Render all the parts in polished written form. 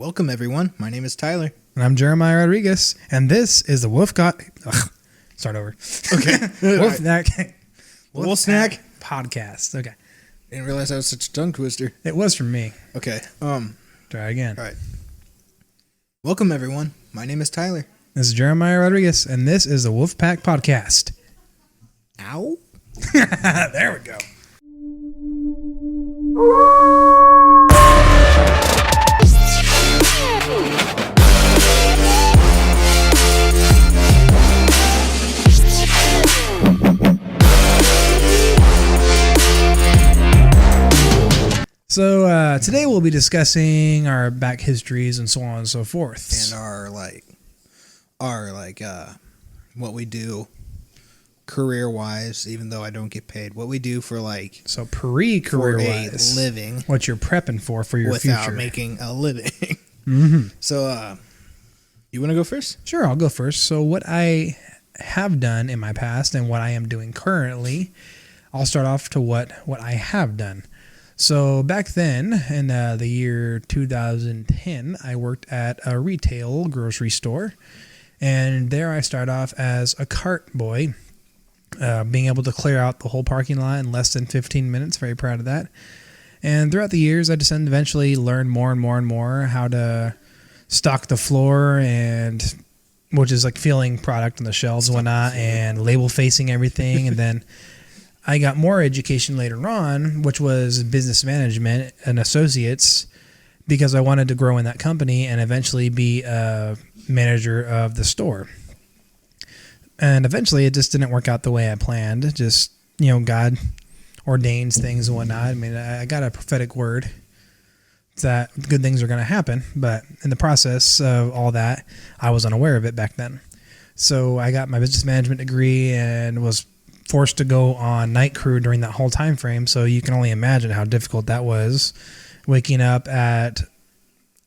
Welcome, everyone. My name is Tyler. And I'm Jeremiah Rodriguez, and this is the Start over. Okay. Wolf Snack Podcast. Okay. Didn't realize that was such a tongue twister. It was from me. Okay. Try again. All right. Welcome, everyone. My name is Tyler. This is Jeremiah Rodriguez, and this is the Wolfpack Podcast. Ow. There we go. So today we'll be discussing our back histories and so on and so forth. And our what we do career-wise, even though I don't get paid. What we do for so pre-career-wise, living. What you're prepping for your without future. making a living. Mm-hmm. So, you want to go first? Sure, I'll go first. So what I have done in my past and what I am doing currently, I'll start off to what I have done. So back then, in the year 2010, I worked at a retail grocery store, and there I started off as a cart boy, being able to clear out the whole parking lot in less than 15 minutes. Very proud of that. And throughout the years, I just eventually learned more and more and more how to stock the floor, and which is like feeling product on the shelves and whatnot, and label facing everything, and then I got more education later on, which was business management and associates, because I wanted to grow in that company and eventually be a manager of the store. And eventually it just didn't work out the way I planned. Just, God ordains things and whatnot. I mean, I got a prophetic word that good things are going to happen, but in the process of all that, I was unaware of it back then. So I got my business management degree and was forced to go on night crew during that whole time frame, so you can only imagine how difficult that was. Waking up at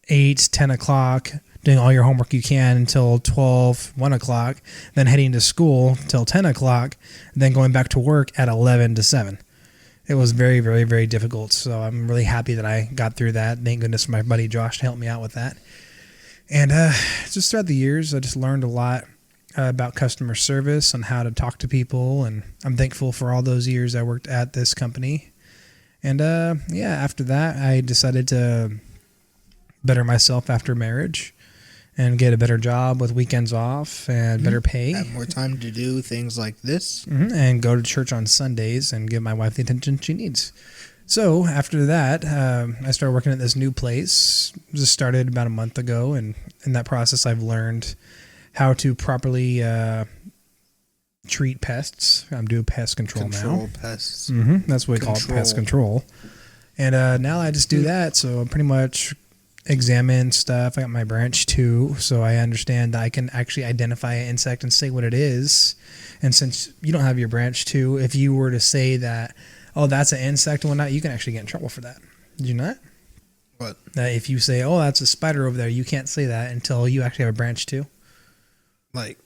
8, 10 o'clock, doing all your homework you can until 12, 1 o'clock, then heading to school till 10 o'clock, then going back to work at 11 to 7. It was very, very, very difficult, so I'm really happy that I got through that. Thank goodness for my buddy Josh to help me out with that. And just throughout the years, I just learned a lot about customer service and how to talk to people, and I'm thankful for all those years I worked at this company. And after that, I decided to better myself after marriage and get a better job with weekends off and better pay. Have more time to do things like this. And go to church on Sundays and give my wife the attention she needs. So after that, I started working at this new place. Just started about a month ago, and in that process, I've learned how to properly treat pests. I'm doing pest control now. Control pests. That's what we call it, pest control. And now I just do that. So I pretty much examine stuff. I got my branch 2, so I understand that I can actually identify an insect and say what it is. And since you don't have your branch 2, if you were to say that, oh, that's an insect and whatnot, you can actually get in trouble for that. Did you not? What? That if you say, oh, that's a spider over there, you can't say that until you actually have a branch 2. Like,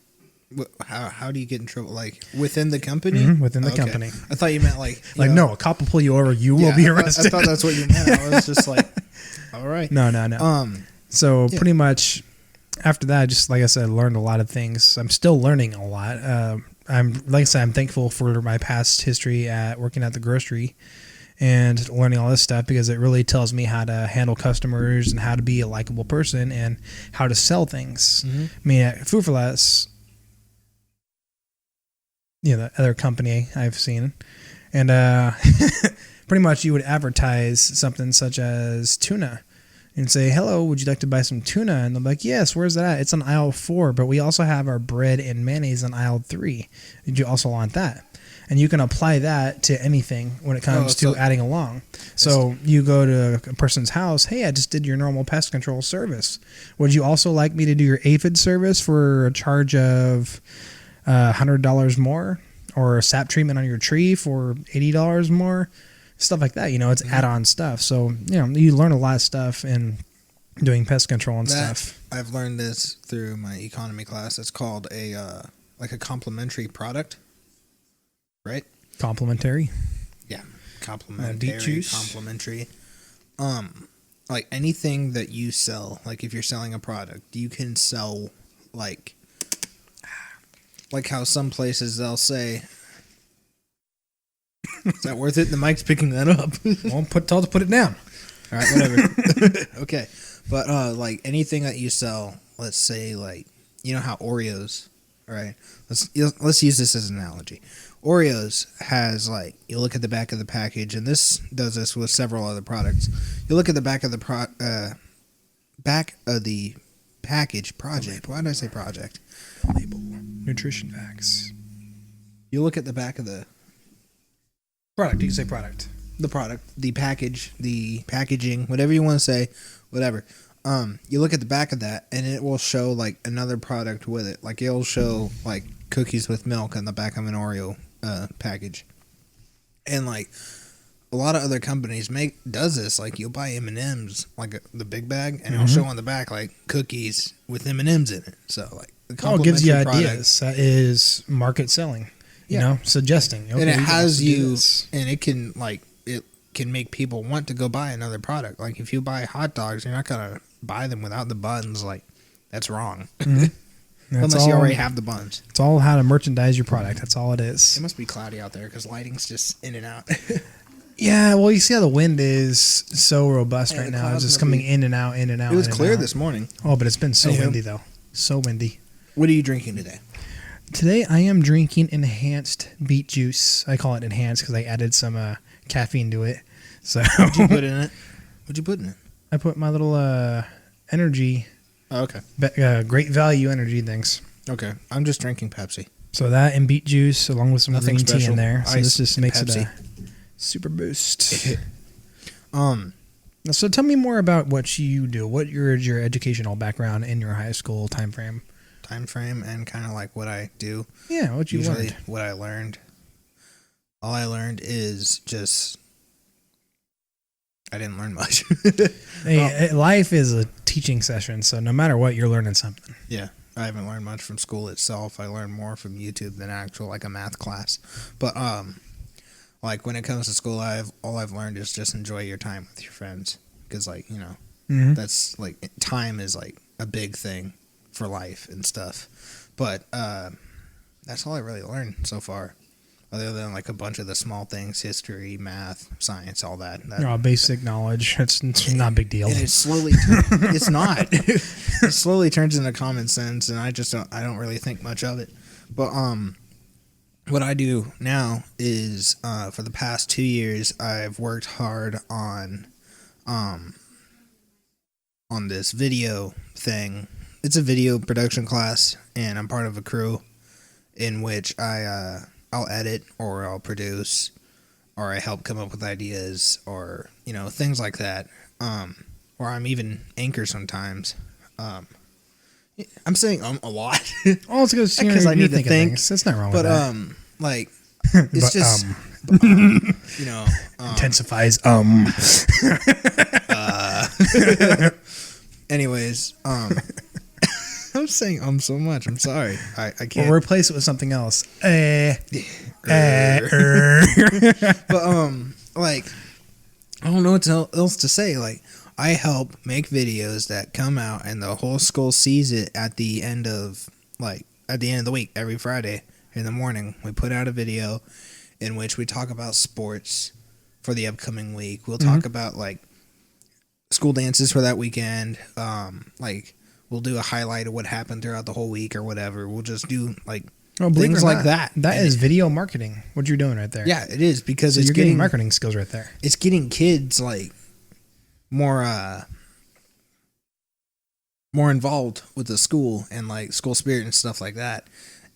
how do you get in trouble? Like, within the company? Within the company. I thought you meant like... No, a cop will pull you over, you will be arrested. I thought that's what you meant. I was just like, all right. No. So pretty much after that, just like I said, I learned a lot of things. I'm still learning a lot. I'm thankful for my past history at working at the grocery and learning all this stuff, because it really tells me how to handle customers and how to be a likable person and how to sell things. I mean, at Food for Less, the other company I've seen, and pretty much you would advertise something such as tuna and say, hello, would you like to buy some tuna? And they'll be like, yes, where's that at? It's on aisle 4, but we also have our bread and mayonnaise on aisle 3. Did you also want that? And you can apply that to anything when it comes to adding along. So you go to a person's house, hey, I just did your normal pest control service. Would you also like me to do your aphid service for a charge of $100 more? Or a sap treatment on your tree for $80 more? Stuff like that, it's add-on stuff. So, you learn a lot of stuff in doing pest control and stuff. I've learned this through my economy class. It's called a complementary product. Right? Complimentary. Yeah. Complementary. Beet juice. Complimentary. like anything that you sell, like if you're selling a product, you can sell like how some places they'll say, is that worth it? The mic's picking that up. Tell it to put it down. All right, whatever. Okay. But like anything that you sell, let's say like, you know how Oreos, all right? Let's use this as an analogy. Oreos has like, you look at the back of the package, and this does this with several other products. You look at the back of the package project. Why did I say project? Label. Nutrition facts. You look at the back of the Product. You can say product. the product, the package, the packaging, whatever you want to say, whatever. You look at the back of that, and it will show like another product with it. Like it'll show like cookies with milk on the back of an Oreo package, and like a lot of other companies does this. Like you'll buy M&Ms, like the big bag, and it'll show on the back like cookies with M&Ms in it. So like it gives you ideas. That is market selling. You know, suggesting. Okay, and it has you, and it can like it can make people want to go buy another product. Like if you buy hot dogs, you're not gonna buy them without the buns. Like that's wrong. Unless you already have the buns. It's all how to merchandise your product. That's all it is. It must be cloudy out there because lighting's just in and out. Yeah, well, you see how the wind is so robust right now. It's just coming in and out, in and out. It was clear this morning. Oh, but it's been so windy though. So windy. What are you drinking today? Today I am drinking enhanced beet juice. I call it enhanced because I added some caffeine to it. So What'd you put in it? What'd you put in it? I put my little energy. Oh, okay. Great value energy things. Okay. I'm just drinking Pepsi. So that and beet juice along with some Nothing green tea special. in there. So Ice this just makes Pepsi. it a super boost. So So tell me more about what you do. What is your educational background in your high school time frame? and kind of like what I do. Yeah, what you Usually learned. what I learned. All I learned is just I didn't learn much. Hey, life is a teaching session, so no matter what, you're learning something. Yeah, I haven't learned much from school itself. I learned more from YouTube than actual like a math class. But like when it comes to school, all I've learned is just enjoy your time with your friends because like you know that's like time is like a big thing for life and stuff. But that's all I really learned so far. Other than like a bunch of the small things, history, math, science, all that. Basic knowledge. It's not a big deal. And it slowly, it's not. It slowly turns into common sense, and I don't really think much of it. But what I do now is for the past 2 years, I've worked hard on this video thing. It's a video production class, and I'm part of a crew in which I'll edit or I'll produce or I help come up with ideas or, you know, things like that. Or I'm even anchor sometimes. I'm saying a lot. Oh, it's because I need to think. That's not wrong with that. But, like, it's just, you know. Intensifies, Anyways, I'm saying so much. I'm sorry. I can't. We'll replace it with something else. But like I don't know what else to say. Like I help make videos that come out and the whole school sees it at the end of the week. Every Friday in the morning we put out a video in which we talk about sports for the upcoming week. We'll talk about like school dances for that weekend. Like we'll do a highlight of what happened throughout the whole week or whatever. We'll just do like things like that. That is video marketing. What you're doing right there. Yeah, it is because so it's you're getting marketing skills right there. It's getting kids like more involved with the school and like school spirit and stuff like that.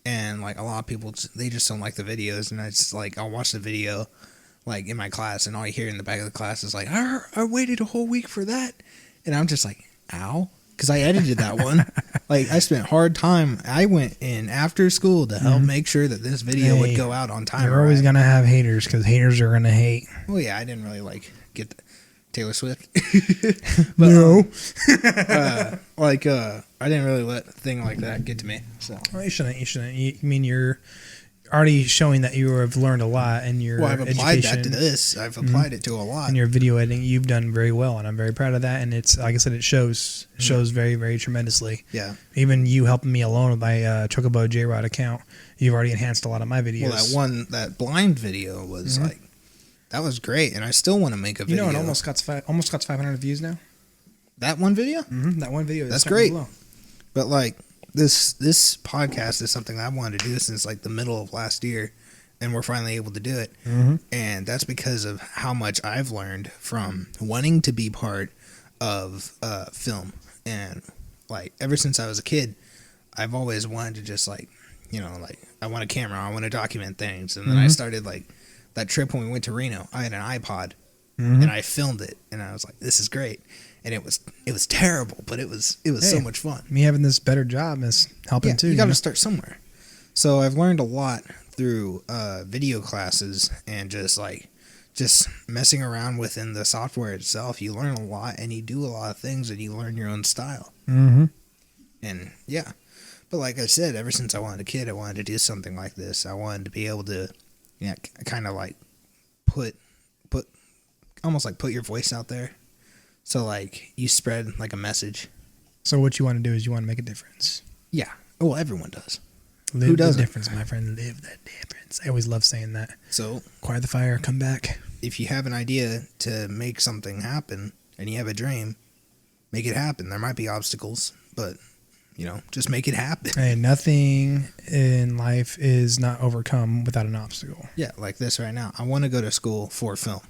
And like a lot of people, they just don't like the videos. And it's like I'll watch the video like in my class, and all you hear in the back of the class is like, I waited a whole week for that, and I'm just like, ow. Because I edited that one. Like, I spent hard time. I went in after school to help make sure that this video would go out on time. You're always going to have haters because haters are going to hate. Well, yeah, I didn't really, like, get Taylor Swift. But, no. I didn't really let a thing like that get to me. So. Well, you shouldn't. You mean already showing that you have learned a lot in your I've applied education. that to this. I've applied it to a lot. In your video editing, you've done very well, and I'm very proud of that. And it's, like I said, it shows very, very tremendously. Yeah. Even you helping me alone with my Chocobo J-Rod account, you've already enhanced a lot of my videos. Well, that blind video was like, that was great, and I still want to make a video. You know, it almost got 500 views now. That one video? Mm-hmm. That one video. That's great. But like this podcast is something I wanted to do since like the middle of last year, and we're finally able to do it. Mm-hmm. And that's because of how much I've learned from wanting to be part of film. And like ever since I was a kid, I've always wanted to just like, like I want a camera, I want to document things. And then I started like that trip when we went to Reno. I had an iPod and I filmed it, and I was like, this is great. And it was terrible, but it was so much fun. Me having this better job is helping too. You got to start somewhere. So I've learned a lot through video classes and just messing around within the software itself. You learn a lot, and you do a lot of things, and you learn your own style. Mm-hmm. And yeah, but like I said, ever since I was a kid, I wanted to do something like this. I wanted to be able to, kind of like put your voice out there. So, like, you spread, like, a message. So what you want to do is you want to make a difference. Yeah. Well, everyone does. Live Who doesn't? the difference, my friend. Live that difference. I always love saying that. So, Acquire the fire, come back. If you have an idea to make something happen and you have a dream, make it happen. There might be obstacles, but, just make it happen. Hey, nothing in life is not overcome without an obstacle. Yeah, like this right now. I want to go to school for film.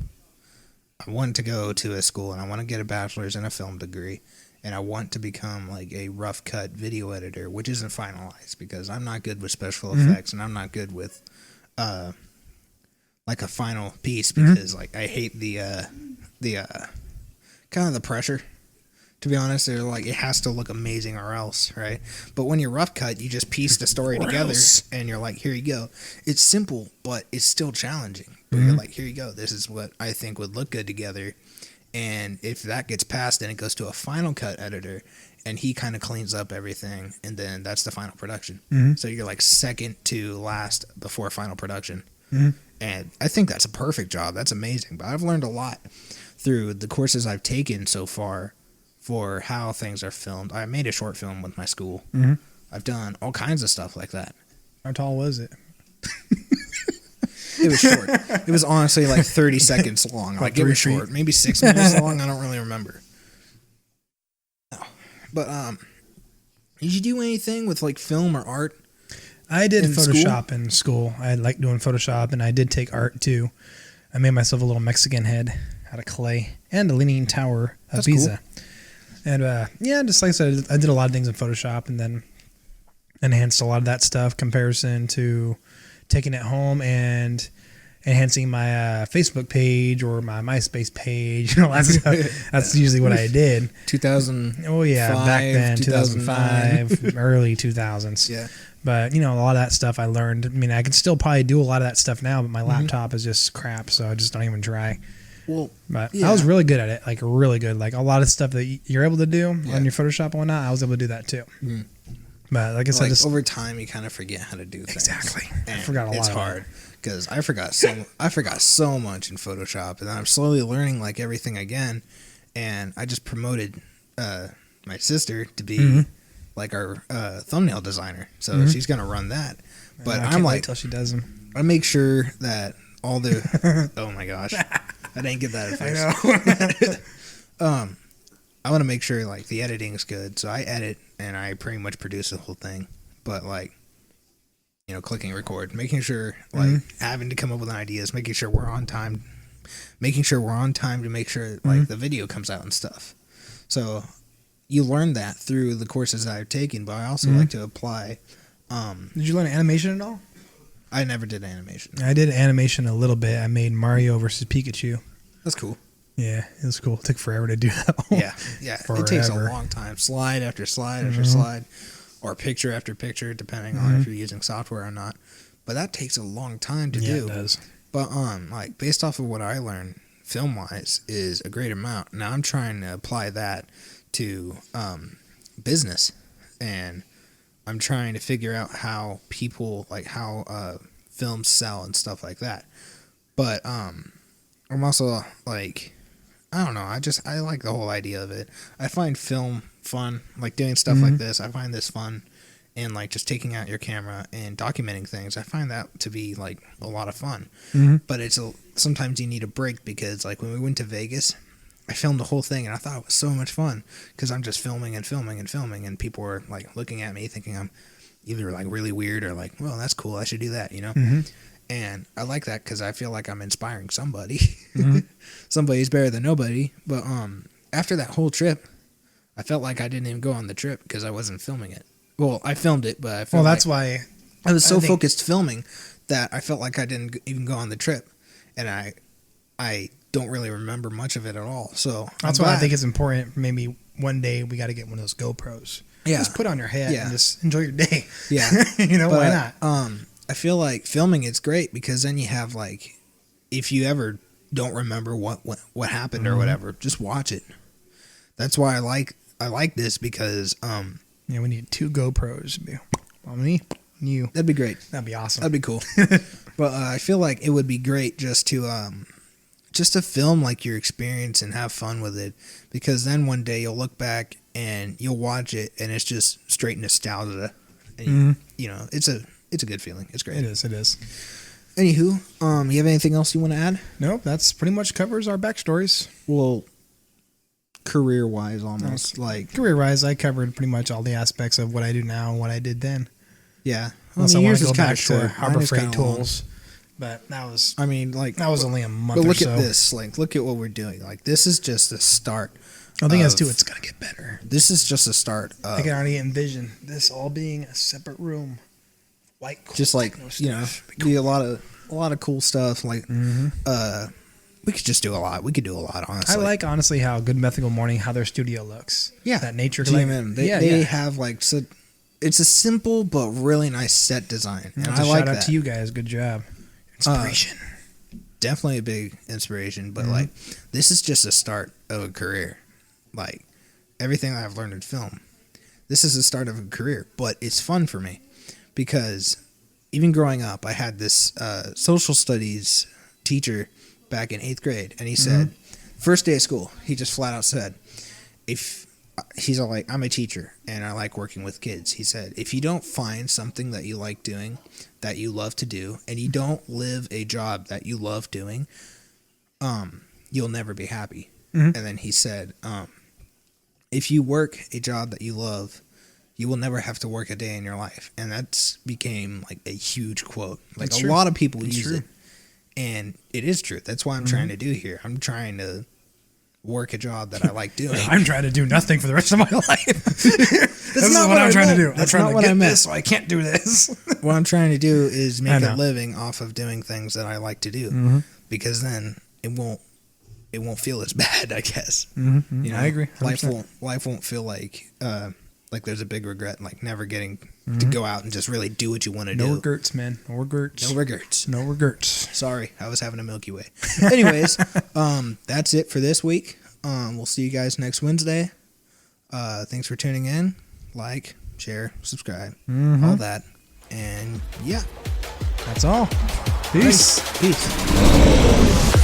I want to go to a school and I want to get a bachelor's and a film degree, and I want to become like a rough cut video editor, which isn't finalized because I'm not good with special effects and I'm not good with like a final piece because like I hate the kind of the pressure. To be honest, they're like, it has to look amazing or else, right? But when you're rough cut, you just piece the story together and you're like, here you go. It's simple, but it's still challenging. But you're like, here you go. This is what I think would look good together. And if that gets passed, then it goes to a final cut editor and he kind of cleans up everything. And then that's the final production. So you're like second to last before final production. And I think that's a perfect job. That's amazing. But I've learned a lot through the courses I've taken so far for how things are filmed. I made a short film with my school. I've done all kinds of stuff like that. How tall was it? It was short. It was honestly like 30 seconds long. Like it was short. Maybe 6 minutes long. I don't really remember. No. But did you do anything with like film or art? I did in Photoshop in school. I liked doing Photoshop, and I did take art too. I made myself a little Mexican head out of clay and a Leaning Tower of That's Pisa. cool. And just like I said, I did a lot of things in Photoshop and then enhanced a lot of that stuff comparison to taking it home and enhancing my Facebook page or my MySpace page. That stuff. That's usually what I did. 2000. Oh yeah, back then, 2005, early 2000s. Yeah. But, a lot of that stuff I learned. I mean, I can still probably do a lot of that stuff now, but my laptop is just crap, so I just don't even try. Well, but yeah. I was really good at it, like really good. Like a lot of stuff that you're able to do on your Photoshop and whatnot, I was able to do that too. But like I said, just over time, you kind of forget how to do things. Exactly. And I forgot a lot. It's hard because I forgot so much in Photoshop, and I'm slowly learning like everything again. And I just promoted my sister to be like our thumbnail designer, so she's gonna run that. But I'm like, till she does them. I make sure that all the oh my gosh. I didn't get that at first. I know. I want to make sure like the editing's good, so I edit and I pretty much produce the whole thing. But like, clicking record, making sure like having to come up with ideas, making sure we're on time to make sure like the video comes out and stuff. So you learn that through the courses that I've taken, but I also like to apply. Did you learn animation at all? I never did animation. I did animation a little bit. I made Mario versus Pikachu. That's cool. Yeah, it was cool. It took forever to do that. Yeah. Forever. It takes a long time. Slide after slide after slide, or picture after picture, depending on if you're using software or not. But that takes a long time to do. Yeah, it does. But like based off of what I learned, film-wise, is a great amount. Now I'm trying to apply that to business, and I'm trying to figure out how people, like how films sell and stuff like that. But I'm also like, I don't know. I like the whole idea of it. I find film fun, like doing stuff like this. I find this fun, and like just taking out your camera and documenting things. I find that to be like a lot of fun. But sometimes you need a break, because like when we went to Vegas, I filmed the whole thing and I thought it was so much fun, because I'm just filming and filming and filming, and people were like looking at me thinking I'm either like really weird or like, well, that's cool, I should do that, you know. And I like that because I feel like I'm inspiring somebody. Somebody's better than nobody. But after that whole trip, I felt like I didn't even go on the trip because I wasn't filming it. Well, I filmed it, but I felt that's why I was so focused filming that I felt like I didn't even go on the trip, and I don't really remember much of it at all. So that's why I think it's important. Maybe one day we got to get one of those GoPros. Yeah, just put on your head and just enjoy your day. Yeah, why not? I feel like filming it's great, because then you have like, if you ever don't remember what happened or whatever, just watch it. That's why I like this, because we need 2 GoPros. On me, you. That'd be great. That'd be awesome. That'd be cool. But I feel like it would be great just to film like your experience and have fun with it, because then one day you'll look back and you'll watch it and it's just straight nostalgia. And you know, it's a good feeling. It's great. It is. Anywho, you have anything else you want to add? Nope, that's pretty much covers our backstories. Well, career-wise, almost like career-wise, I covered pretty much all the aspects of what I do now and what I did then. Yeah, unless I want to go back to Harbor Freight tools, but that was. I mean, like that was only a month. But look at this, like, look at what we're doing. Like, this is just the start. I think that's too. It's gonna get better. This is just a start. I can already envision this all being a separate room. White, just like be a lot of cool stuff. Like, we could just do a lot. We could do a lot, honestly. I like honestly how Good Mythical Morning, how their studio looks. Yeah, that nature. GMM. They have like it's a simple but really nice set design, and I like that. Shout out to you guys. Good job. Inspiration. Definitely a big inspiration, but like this is just a start of a career. Like everything I've learned in film, this is the start of a career. But it's fun for me, because even growing up, I had this social studies teacher back in 8th grade, and he said, first day of school, he just flat out said, he's all like, I'm a teacher and I like working with kids. He said, if you don't find something that you like doing, that you love to do, and you don't live a job that you love doing, you'll never be happy. And then he said, if you work a job that you love, you will never have to work a day in your life. And that's became like a huge quote. Like that's a lot of people use it. And it is true. That's what I'm trying to do here. I'm trying to work a job that I like doing. I'm trying to do nothing for the rest of my life. That's not what I'm trying to do. That's I'm trying not to what get I meant. this, so I can't do this. What I'm trying to do is make a living off of doing things that I like to do, because then it won't feel as bad, I guess. You know, I agree. 100%. Life won't feel like there's a big regret, like never getting to go out and just really do what you want to do. No regrets, man. No regrets. No regrets. No regrets. Sorry, I was having a Milky Way. Anyways, that's it for this week. We'll see you guys next Wednesday. Thanks for tuning in. Like, share, subscribe, all that. And yeah. That's all. Peace. Peace.